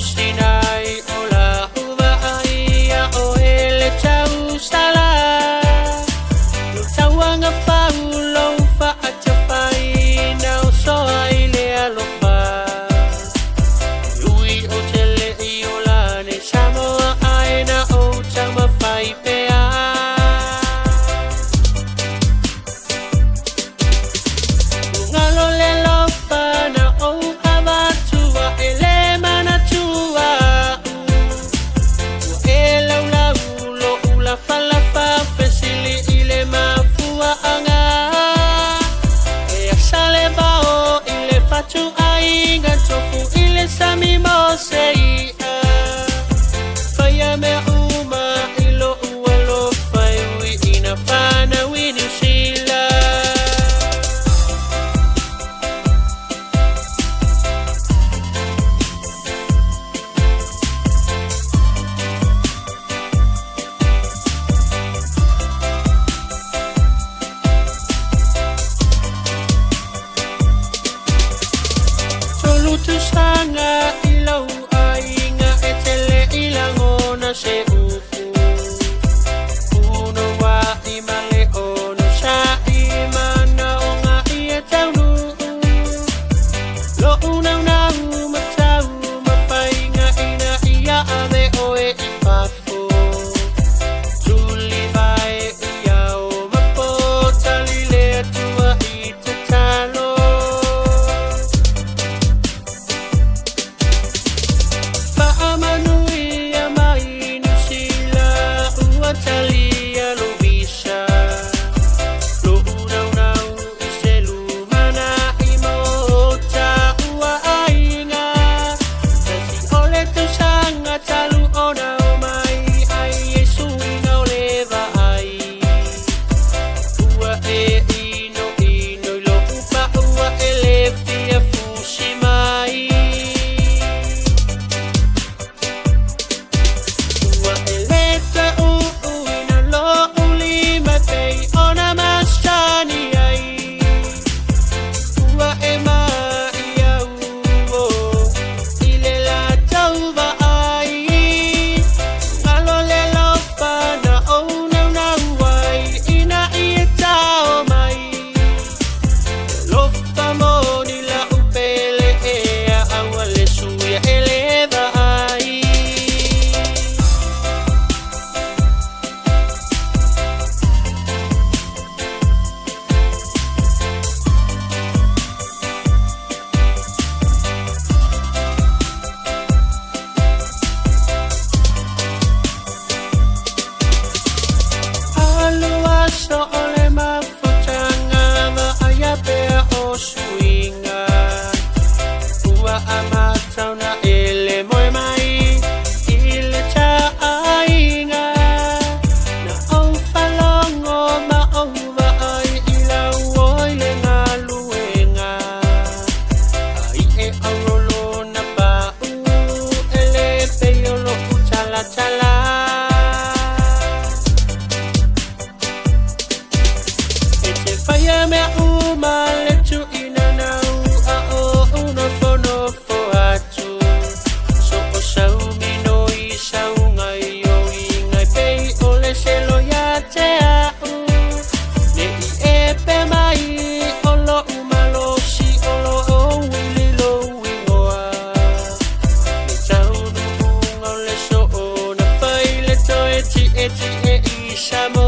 sinai ola uva ia o ele tau sala tawanga faulo fa atafai na so ile alofa lui o tele iola ne samoa aina o tama fai pea ngalo le lofa na o avatua ele mana tua ele ula ulo ula fala fa fesili ile mafua anga e asale bao ile fatu ainga tofu ile sami mosei faya me uma ilo ualo fai wi ina fana wini sila tu sanga ilau ainga etele ilangona se upu uno wa imale ono sa imana onga ia taunu lo una matau mapainga ina ia ave oe ifafu tuli vai ia o mapota lile tua itatalo Talia Lovisa lo unau iselu mana imota ua ainga kasi ole tu sanga talu ona mai ai Yesu ina oleva ai ua e ino lo upa ua elefia fushimai ua eleta so ole mafutanga ma ayape o swinga ua amatau na ele moe mai ile ta ainga na au falongo ma ova ai ila uoile nga luenga ai e aurolo na pa ele peyolo utala tala faya me uma letu inanau a o uno fono fo atu so o sau mino I sau ngai o ingai pei ole selo ya te au ne I e pe mai olo umalo si olo o wili lo wingoa ne tau no munga ole so o na fai le to eti e I samo